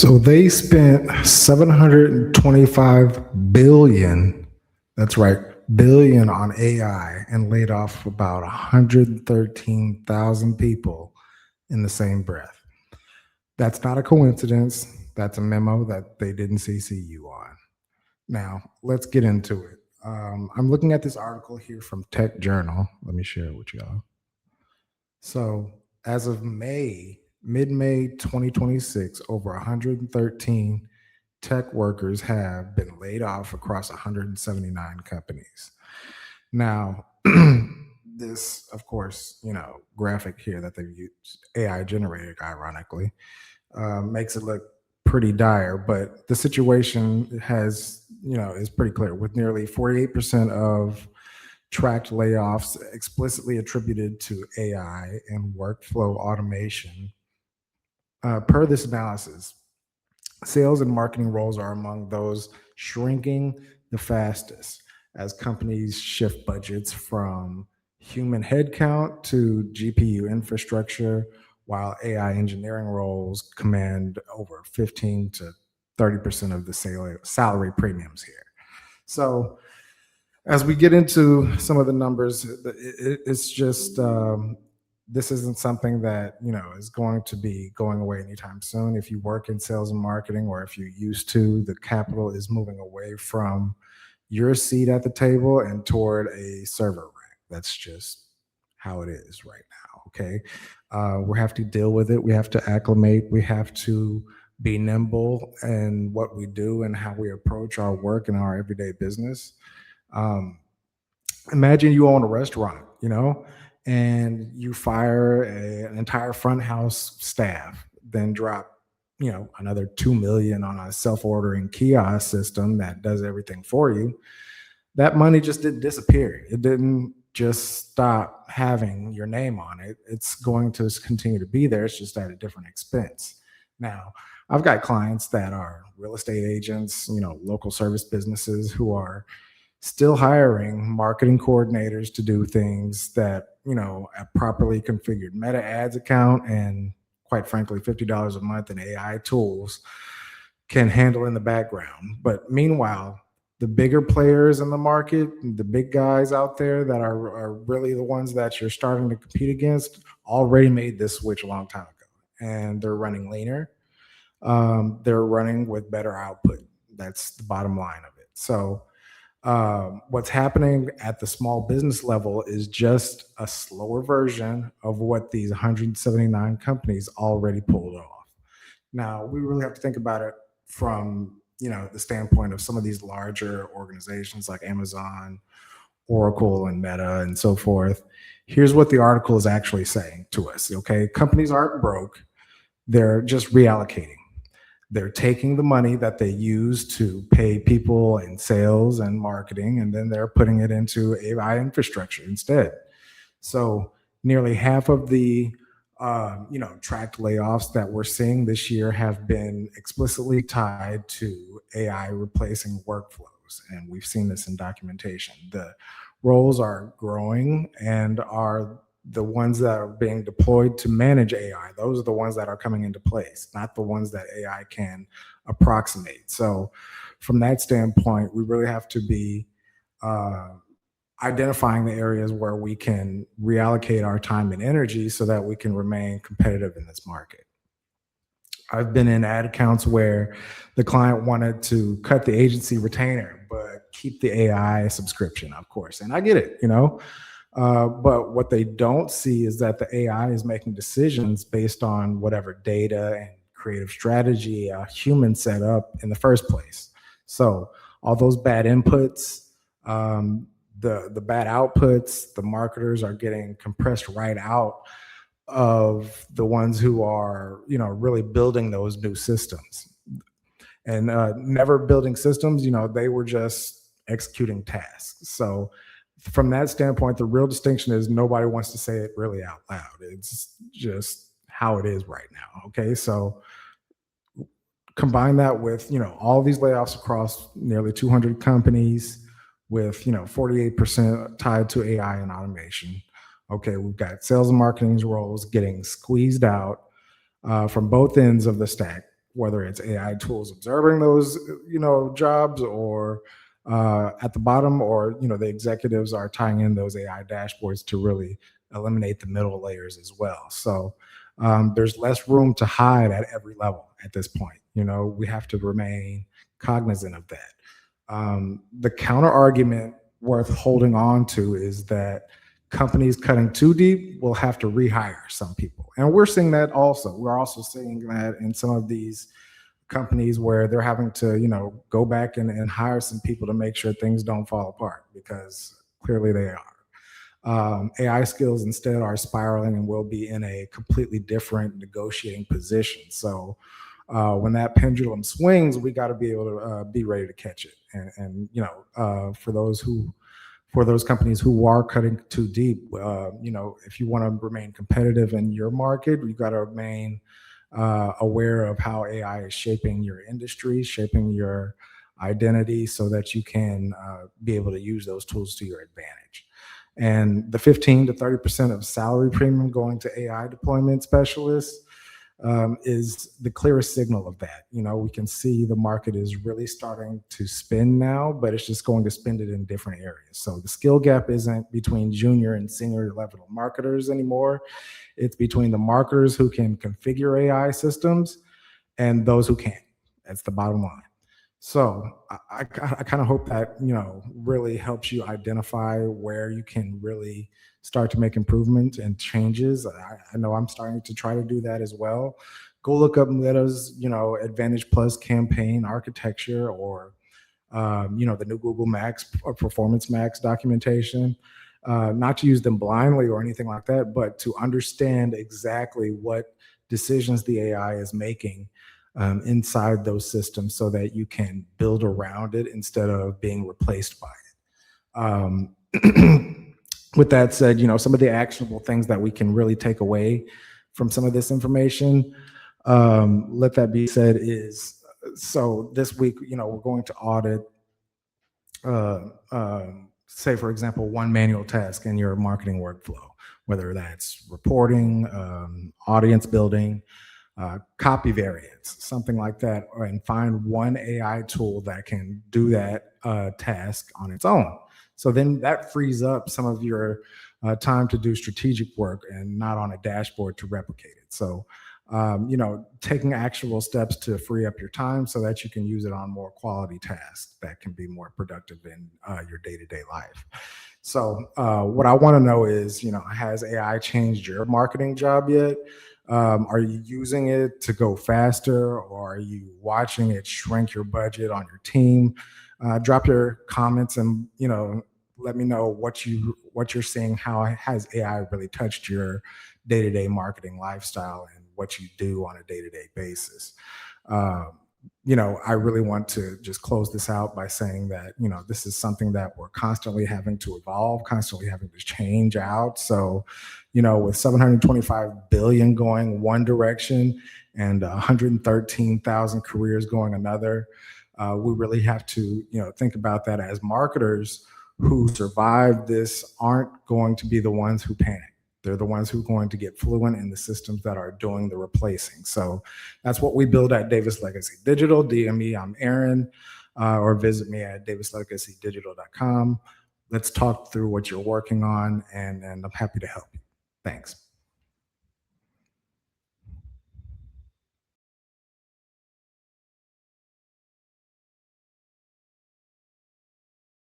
So they spent 725 billion, that's right, billion on AI and laid off about 113,000 people in the same breath. That's not a coincidence. That's a memo that they didn't CC you on. Now, let's get into it. I'm looking at this article here from Tech Journal. Let me share it with y'all. So, as of mid-May 2026, over 113 tech workers have been laid off across 179 companies. Now, this, of course, graphic here that they've used, AI generated, ironically, makes it look pretty dire, but the situation is pretty clear, with nearly 48% of tracked layoffs explicitly attributed to AI and workflow automation. Per this analysis, sales and marketing roles are among those shrinking the fastest as companies shift budgets from human headcount to GPU infrastructure, while AI engineering roles command over 15 to 30% of the salary premiums here. So, as we get into some of the numbers, it's just this isn't something that is going to be going away anytime soon. If you work in sales and marketing, or if you used to, the capital is moving away from your seat at the table and toward a server rack. That's just how it is right now. Okay, we have to deal with it. We have to acclimate. We have to be nimble in what we do and how we approach our work and our everyday business. Imagine you own a restaurant, and you fire an entire front house staff, then drop, another 2 million on a self-ordering kiosk system that does everything for you. That money just didn't disappear. It didn't just stop having your name on it. It's going to continue to be there. It's just at a different expense. Now, I've got clients that are real estate agents, local service businesses who are still hiring marketing coordinators to do things that, a properly configured Meta ads account and, quite frankly, $50 a month in AI tools can handle in the background. But meanwhile, the bigger players in the market, the big guys out there that are really the ones that you're starting to compete against, already made this switch a long time ago. And they're running leaner. They're running with better output. That's the bottom line of it. So, what's happening at the small business level is just a slower version of what these 179 companies already pulled off. Now, we really have to think about it from the standpoint of some of these larger organizations like Amazon, Oracle, and Meta, and so forth. Here's what the article is actually saying to us. Okay, companies aren't broke; they're just reallocating. They're taking the money that they use to pay people in sales and marketing, and then they're putting it into AI infrastructure instead. So nearly half of the tracked layoffs that we're seeing this year have been explicitly tied to AI replacing workflows, and we've seen this in documentation. The roles are growing and are the ones that are being deployed to manage AI. Those are the ones that are coming into place, not the ones that AI can approximate. So from that standpoint, we really have to be identifying the areas where we can reallocate our time and energy so that we can remain competitive in this market. I've been in ad accounts where the client wanted to cut the agency retainer, but keep the AI subscription, of course. And I get it, but what they don't see is that the AI is making decisions based on whatever data and creative strategy a human set up in the first place. So all those bad inputs, the bad outputs, the marketers are getting compressed right out of the ones who are, really building those new systems. And never building systems, they were just executing tasks. So from that standpoint, the real distinction is nobody wants to say it really out loud. It's just how it is right now. Okay, so combine that with all these layoffs across nearly 200 companies, with 48% tied to AI and automation. Okay, we've got sales and marketing roles getting squeezed out from both ends of the stack. whether it's AI tools observing those, jobs, or at the bottom, or the executives are tying in those AI dashboards to really eliminate the middle layers as well. So there's less room to hide at every level at this point. We have to remain cognizant of that. The counter argument worth holding on to is that companies cutting too deep will have to rehire some people. And we're seeing that also. We're also seeing that in some of these companies where they're having to, go back and hire some people to make sure things don't fall apart, because clearly they are. AI skills instead are spiraling and will be in a completely different negotiating position. So when that pendulum swings, we got to be able to be ready to catch it. And for those companies who are cutting too deep, if you want to remain competitive in your market, you got to remain aware of how AI is shaping your industry, shaping your identity, so that you can be able to use those tools to your advantage. And the 15 to 30% of salary premium going to AI deployment specialists is the clearest signal of that. We can see the market is really starting to spin now, but it's just going to spend it in different areas. So the skill gap isn't between junior and senior level marketers anymore. It's between the marketers who can configure AI systems and those who can't. That's the bottom line. So I kind of hope that, really helps you identify where you can really start to make improvements and changes. I know I'm starting to try to do that as well. Go look up Meta's, Advantage Plus campaign architecture, or, the new Google Max or Performance Max documentation. Not to use them blindly or anything like that, but to understand exactly what decisions the AI is making inside those systems, so that you can build around it instead of being replaced by it. With that said, some of the actionable things that we can really take away from some of this information, let that be said, is, so this week, we're going to audit, say, for example, one manual task in your marketing workflow, whether that's reporting, audience building, copy variants, something like that, and find one AI tool that can do that task on its own. So then that frees up some of your time to do strategic work and not on a dashboard to replicate it. So, taking actual steps to free up your time so that you can use it on more quality tasks that can be more productive in your day-to-day life. So what I want to know is, has AI changed your marketing job yet? Are you using it to go faster, or are you watching it shrink your budget on your team? Drop your comments and let me know what you're seeing. How has AI really touched your day-to-day marketing lifestyle and what you do on a day-to-day basis? I really want to just close this out by saying that, this is something that we're constantly having to evolve, constantly having to change out. So, with 725 billion going one direction and 113,000 careers going another, we really have to, think about that, as marketers who survive this aren't going to be the ones who panic. They're the ones who are going to get fluent in the systems that are doing the replacing. So that's what we build at Davis Legacy Digital. DM me, I'm Aaron, or visit me at davislegacydigital.com. Let's talk through what you're working on, and I'm happy to help you. Thanks.